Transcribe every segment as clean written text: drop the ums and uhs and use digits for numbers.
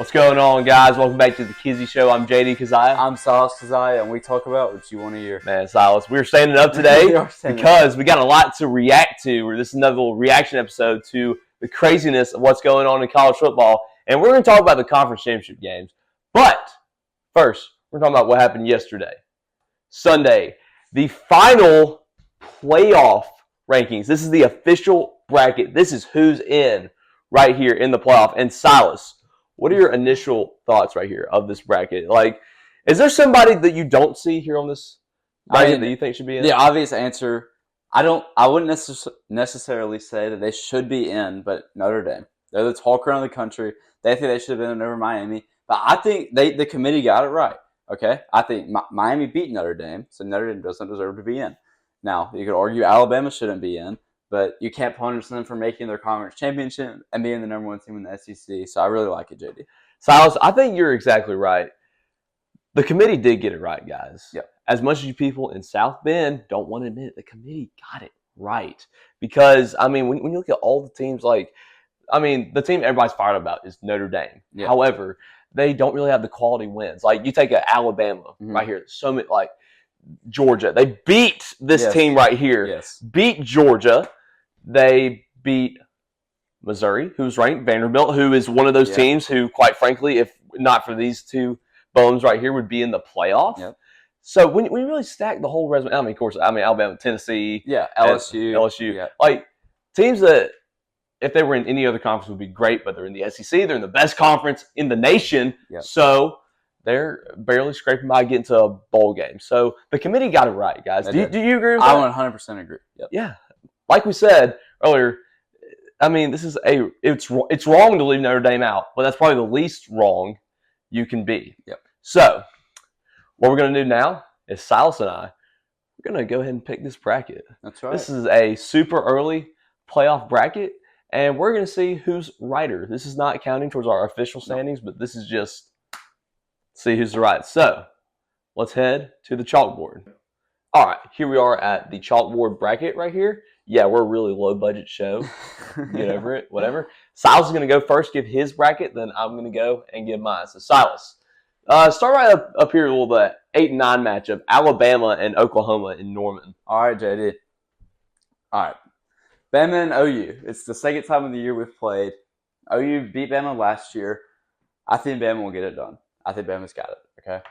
What's going on, guys? Welcome back to the Kizzy Show. I'm JD Keziah. I'm Silas Keziah, and we talk about what you want to hear. Man, Silas, we're standing up today because we got a lot to react to. This is another little reaction episode to the craziness of what's going on in college football. And we're going to talk about the conference championship games. But first, we're talking about what happened yesterday. Sunday, the final playoff rankings. This is the official bracket. This is who's in right here in the playoff. And Silas, what are your initial thoughts right here of this bracket? Like, is there somebody that you don't see here on this bracket that you think should be in? The obvious answer, I wouldn't necessarily say that they should be in, but Notre Dame. They're the talk around the country. They think they should have been over Miami. But I think the committee got it right. Okay? I think Miami beat Notre Dame, so Notre Dame doesn't deserve to be in. Now, you could argue Alabama shouldn't be in, but you can't punish them for making their conference championship and being the number one team in the SEC. So I really like it, JD. Silas, I think you're exactly right. The committee did get it right, guys. Yep. As much as you people in South Bend don't want to admit it, the committee got it right. Because, I mean, when you look at all the teams, the team everybody's fired about is Notre Dame. Yep. However, they don't really have the quality wins. Like, you take Alabama right here. So many, Georgia. They beat this team right here. Yes. Beat Georgia. They beat Missouri, who's ranked, Vanderbilt, who is one of those teams who, quite frankly, if not for these two bums right here, would be in the playoff. Yep. So when you really stack the whole resume, Alabama, Tennessee, LSU, teams that if they were in any other conference would be great, but they're in the SEC, they're in the best conference in the nation, so they're barely scraping by getting to a bowl game. So the committee got it right, guys. Do you agree with that? I 100% agree. Yep. Yeah. Like we said earlier, I mean, it's wrong to leave Notre Dame out, but that's probably the least wrong you can be. Yep. So what we're going to do now is Silas and I, we're going to go ahead and pick this bracket. That's right. This is a super early playoff bracket, and we're going to see who's righter. This is not counting towards our official standings, but this is just see who's right. So let's head to the chalkboard. All right, here we are at the chalkboard bracket right here. Yeah, we're a really low-budget show. Get over it, whatever. Silas is going to go first, give his bracket, then I'm going to go and give mine. So, Silas, start right up here with the 8-9 matchup, Alabama and Oklahoma in Norman. All right, JD. All right. Bama and OU. It's the second time of the year we've played. OU beat Bama last year. I think Bama will get it done. I think Bama's got it, okay?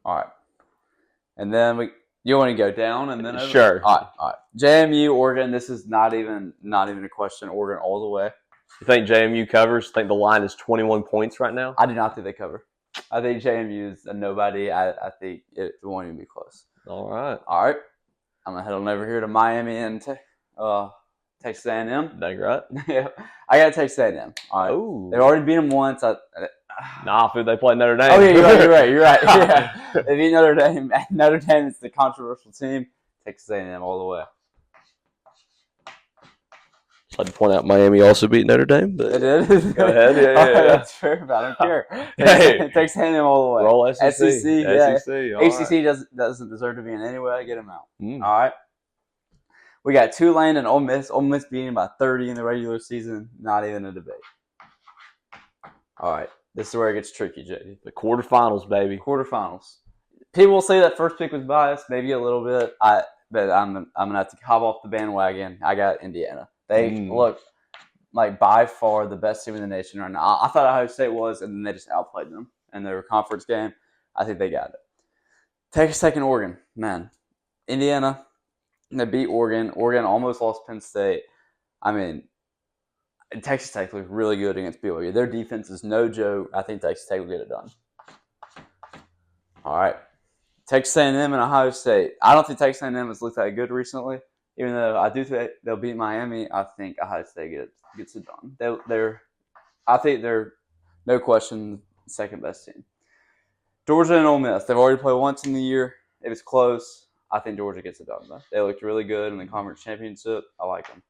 All right. And then you want to go down and then over? Sure. All right. JMU, Oregon. This is not even a question. Oregon all the way. You think JMU covers? Think the line is 21 points right now? I do not think they cover. I think JMU is a nobody. I think it won't even be close. All right. I'm gonna head on over here to Miami and Texas A&M. That's right. Yeah, I got Texas A&M. All right. Ooh. They've already beat them once. They play Notre Dame. Oh, yeah, you're right. Yeah. They beat Notre Dame. Notre Dame is the controversial team. Texas A&M all the way. I'd like to point out Miami also beat Notre Dame. But it did? Go ahead. Yeah. That's fair, but I don't care. Hey. Texas A&M all the way. Roll SEC. Yeah. SEC. ACC doesn't deserve to be in any way. Get them out. Mm. All right. We got Tulane and Ole Miss. Ole Miss beating by 30 in the regular season. Not even a debate. All right. This is where it gets tricky, JD. The quarterfinals, baby. Quarterfinals. People will say that first pick was biased, maybe a little bit. But I'm gonna have to hop off the bandwagon. I got Indiana. They look like by far the best team in the nation right now. I thought Ohio State was, and then they just outplayed them in their conference game. I think they got it. Texas Tech and Oregon, man. Indiana, they beat Oregon. Oregon almost lost Penn State. I mean, Texas Tech looked really good against BYU. Their defense is no joke. I think Texas Tech will get it done. All right. Texas A&M and Ohio State. I don't think Texas A&M has looked that good recently. Even though I do think they'll beat Miami, I think Ohio State gets it done. I think they're, no question, the second best team. Georgia and Ole Miss. They've already played once in the year. If it's close, I think Georgia gets it done, though. They looked really good in the conference championship. I like them.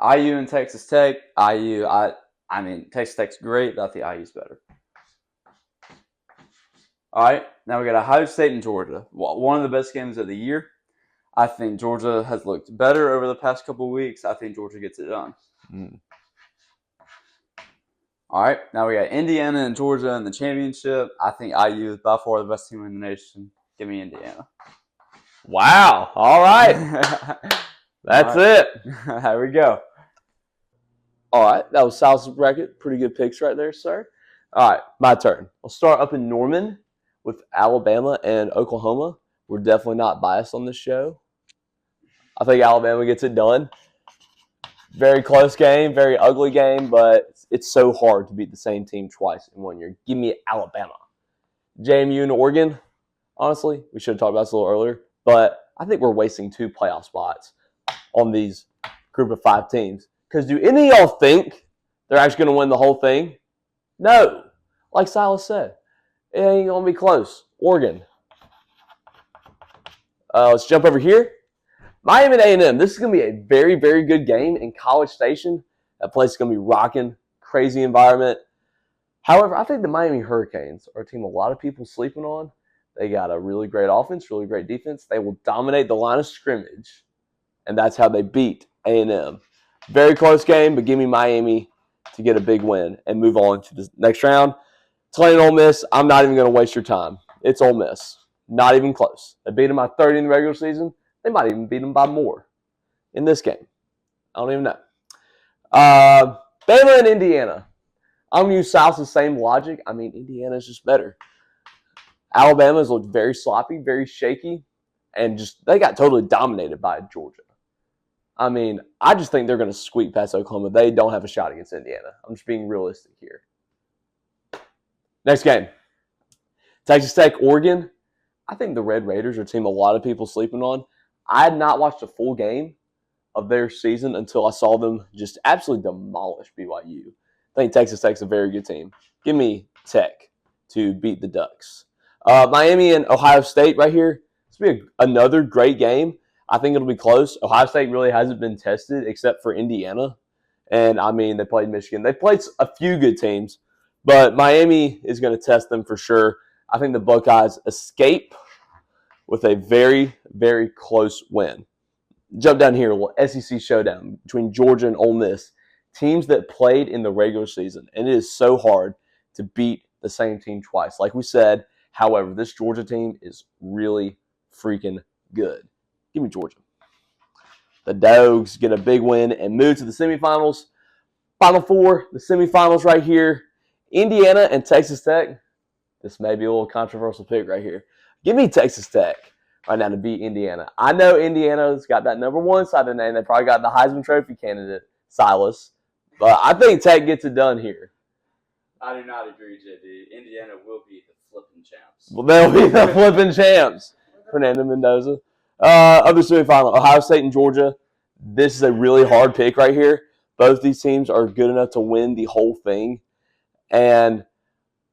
IU and Texas Tech. Texas Tech's great, but I think IU's better. All right, now we got Ohio State and Georgia. One of the best games of the year. I think Georgia has looked better over the past couple of weeks. I think Georgia gets it done. Mm. All right, now we got Indiana and Georgia in the championship. I think IU is by far the best team in the nation. Give me Indiana. Wow. All right. That's it. There we go. All right. That was Silas' bracket. Pretty good picks right there, sir. All right. My turn. I'll start up in Norman with Alabama and Oklahoma. We're definitely not biased on this show. I think Alabama gets it done. Very close game, very ugly game, but it's so hard to beat the same team twice in 1 year. Give me Alabama. JMU and Oregon, honestly, we should have talked about this a little earlier, but I think we're wasting 2 playoff spots on these group of 5 teams. Because do any of y'all think they're actually going to win the whole thing? No. Like Silas said, it ain't going to be close. Oregon. Let's jump over here. Miami and A&M. This is going to be a very, very good game in College Station. That place is going to be rocking. Crazy environment. However, I think the Miami Hurricanes are a team a lot of people sleeping on. They got a really great offense, really great defense. They will dominate the line of scrimmage, and that's how they beat A&M. Very close game, but give me Miami to get a big win and move on to the next round. Tulane and Ole Miss, I'm not even going to waste your time. It's Ole Miss. Not even close. They beat them by 30 in the regular season. They might even beat them by more in this game. I don't even know. Bama and Indiana. I'm going to use Silas' same logic. I mean, Indiana's just better. Alabama's looked very sloppy, very shaky, and just they got totally dominated by Georgia. I mean, I just think they're going to squeak past Oklahoma. They don't have a shot against Indiana. I'm just being realistic here. Next game. Texas Tech, Oregon. I think the Red Raiders are a team a lot of people sleeping on. I had not watched a full game of their season until I saw them just absolutely demolish BYU. I think Texas Tech's a very good team. Give me Tech to beat the Ducks. Miami and Ohio State right here. This will be another great game. I think it'll be close. Ohio State really hasn't been tested except for Indiana. And, I mean, they played Michigan. They played a few good teams, but Miami is going to test them for sure. I think the Buckeyes escape with a very, very close win. Jump down here, a little SEC showdown between Georgia and Ole Miss. Teams that played in the regular season. And it is so hard to beat the same team twice. Like we said, however, this Georgia team is really freaking good. Give me Georgia. The Dogs get a big win and move to the semifinals. Final 4, the semifinals right here. Indiana and Texas Tech. This may be a little controversial pick right here. Give me Texas Tech right now to beat Indiana. I know Indiana's got that number 1 side of the name. They probably got the Heisman Trophy candidate, Silas. But I think Tech gets it done here. I do not agree, JD. Indiana will be the flipping champs. Well, they'll be the flipping champs. Fernando Mendoza. Other semifinal, Ohio State and Georgia. This is a really hard pick right here. Both these teams are good enough to win the whole thing. And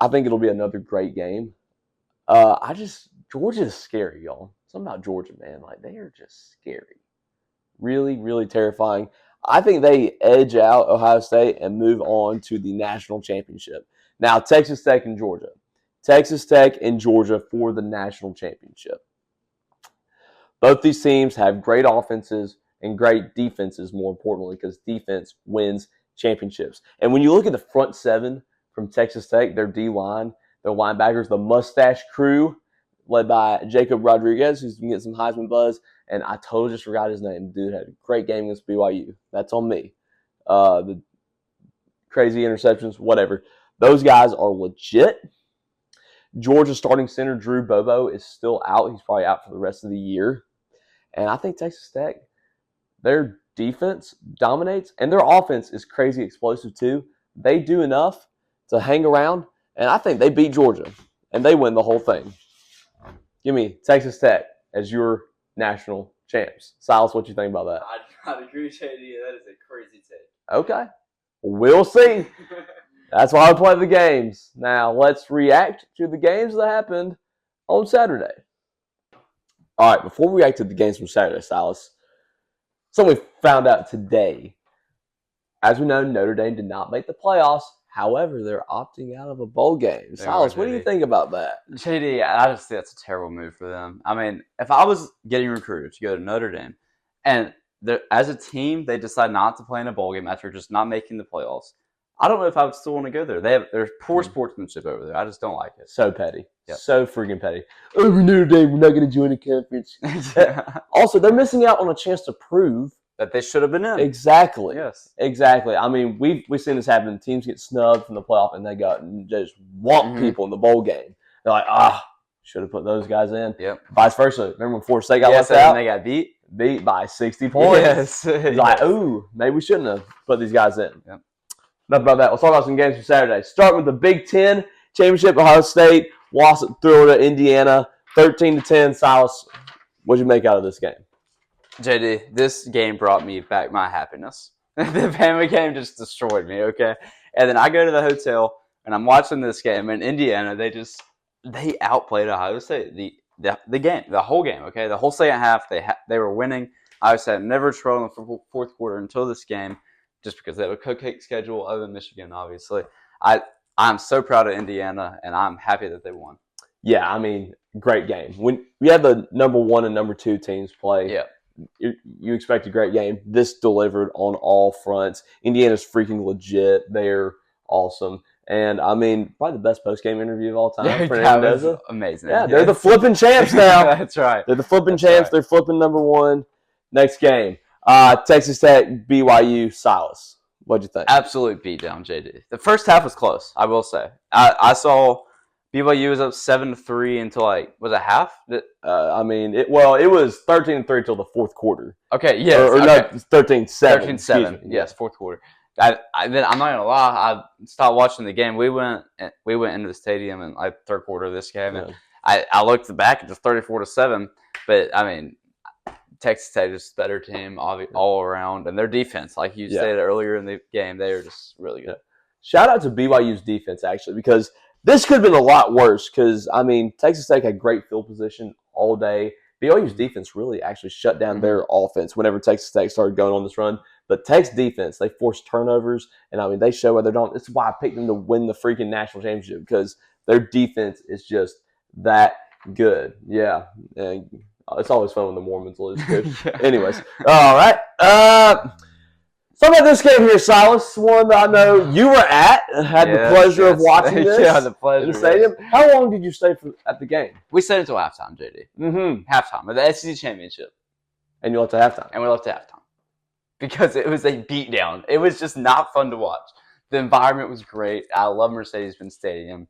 I think it'll be another great game. Georgia is scary, y'all. Something about Georgia, man. Like, they are just scary. Really, really terrifying. I think they edge out Ohio State and move on to the national championship. Now, Texas Tech and Georgia. Texas Tech and Georgia for the national championship. Both these teams have great offenses and great defenses, more importantly, because defense wins championships. And when you look at the front 7 from Texas Tech, their D-line, their linebackers, the Mustache Crew, led by Jacob Rodriguez, who's going to get some Heisman buzz. And I totally just forgot his name. Dude had a great game against BYU. That's on me. The crazy interceptions, whatever. Those guys are legit. Georgia starting center Drew Bobo is still out. He's probably out for the rest of the year. And I think Texas Tech, their defense dominates, and their offense is crazy explosive too. They do enough to hang around, and I think they beat Georgia, and they win the whole thing. Give me Texas Tech as your national champs. Silas, what you think about that? I agree with JD. That is a crazy take. Okay. We'll see. That's why I play the games. Now, let's react to the games that happened on Saturday. All right, before we react to the games from Saturday, Silas, something we found out today. As we know, Notre Dame did not make the playoffs. However, they're opting out of a bowl game. Silas, what do you think about that? JD, I just think that's a terrible move for them. I mean, if I was getting recruited to go to Notre Dame, and as a team, they decide not to play in a bowl game after just not making the playoffs. I don't know if I would still want to go there. There's poor sportsmanship over there. I just don't like it. So petty. Yep. So freaking petty. Oh, we knew today we're not going to join the conference. Yeah. Also, they're missing out on a chance to prove that they should have been in. Exactly. Yes. Exactly. I mean, we've seen this happen. Teams get snubbed from the playoff, and they just want people in the bowl game. They're like, should have put those guys in. Yep. Vice versa. Remember when Florida State got left out? And they got beat? Beat by 60 points. Yes. It's like, ooh, maybe we shouldn't have put these guys in. Yep. Enough about that. Let's talk about some games for Saturday. Start with the Big Ten Championship. Ohio State lost at Florida, Indiana, 13-10. Silas, what'd you make out of this game? JD, this game brought me back my happiness. The Bama game just destroyed me, okay? And then I go to the hotel, and I'm watching this game, and Indiana, they outplayed Ohio State. The game, the whole game, okay? The whole second half, they were winning. Ohio State never trailed in the fourth quarter until this game, just because they have a cupcake schedule other than Michigan, obviously. I'm so proud of Indiana, and I'm happy that they won. Yeah, I mean, great game. When we had the number 1 and number 2 teams play, you expect a great game. This delivered on all fronts. Indiana's freaking legit. They're awesome. And, I mean, probably the best post-game interview of all time. That was amazing. Yeah, they're the flipping champs now. That's right. They're the flipping champs. Right. They're flipping number 1. Next game. Texas Tech, BYU, Silas. What'd you think? Absolute beatdown, JD. The first half was close, I will say. I saw BYU was up 7-3 until was it half? I mean, it was 13-3 until the fourth quarter. Okay, yes. Or okay. no, 13-7. 13-7. Yes, fourth quarter. Then I'm not gonna lie, I stopped watching the game. We went into the stadium in third quarter of this game, and I looked back at just 34-7. But I mean, Texas Tech is a better team all around, and their defense, like you stated earlier in the game, they are just really good. Shout out to BYU's defense, actually, because this could have been a lot worse because, I mean, Texas Tech had great field position all day. BYU's defense really actually shut down their offense whenever Texas Tech started going on this run. But Tech's defense, they forced turnovers, and, I mean, they show what they're doing. It's why I picked them to win the freaking national championship because their defense is just that good. Yeah, and it's always fun when the Mormons lose, too. Anyways, all right. So about this game here, Silas, one that I know you were at. Had the pleasure of watching this the pleasure, in the stadium. How long did you stay at the game? We stayed until halftime, JD. Halftime of the SEC championship. And you left at halftime? And we left at halftime. Because it was a beatdown. It was just not fun to watch. The environment was great. I love Mercedes-Benz Stadium.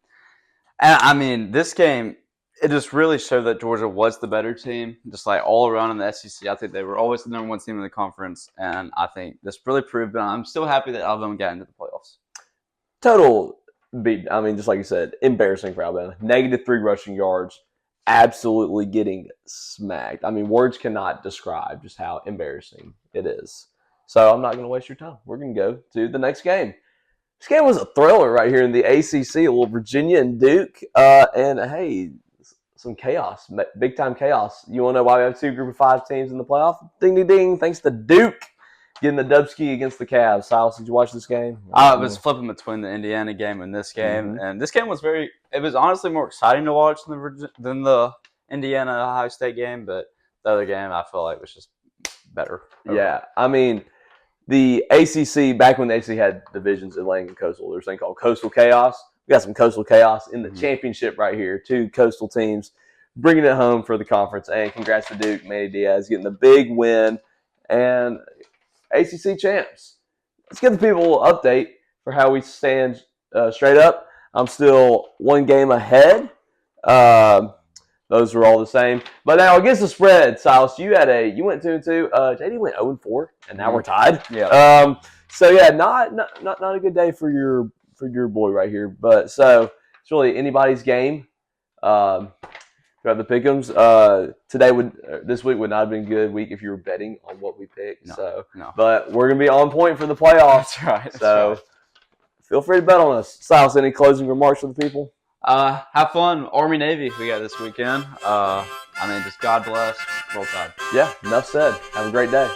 And, I mean, this game, it just really showed that Georgia was the better team. Just all around in the SEC, I think they were always the number 1 team in the conference. And I think this really proved it. I'm still happy that Alabama got into the playoffs. Total beat. I mean, just like you said, embarrassing for Alabama. -3 rushing yards. Absolutely getting smacked. I mean, words cannot describe just how embarrassing it is. So I'm not going to waste your time. We're going to go to the next game. This game was a thriller right here in the ACC, a little Virginia and Duke. And, hey, some chaos, big-time chaos. You want to know why we have 2 Group of 5 teams in the playoff? Ding, ding, ding. Thanks to Duke getting the dubski against the Cavs. Silas, did you watch this game? I was flipping between the Indiana game and this game. And this game was it was honestly more exciting to watch than the Indiana-Ohio State game. But the other game, I feel like was just better. Yeah, I mean, the ACC, back when the ACC had divisions, Atlantic and Coastal, there's a thing called Coastal Chaos. We got some Coastal Chaos in the championship right here. 2 Coastal teams bringing it home for the conference. And congrats to Duke, Manny Diaz getting the big win. And ACC champs. Let's give the people an update for how we stand straight up. I'm still 1 game ahead. Those were all the same. But now against the spread, Silas, you went 2-2. JD went 0-4, and now we're tied. Yeah. So yeah, not a good day for your boy right here. But so it's really anybody's game. Throughout the pick'ems, this week would not have been a good week if you were betting on what we picked. No. But we're gonna be on point for the playoffs. That's right. So feel free to bet on us. Silas, any closing remarks for the people? Have fun. Army Navy we got this weekend. Just God bless. Roll Tide. Yeah, enough said. Have a great day.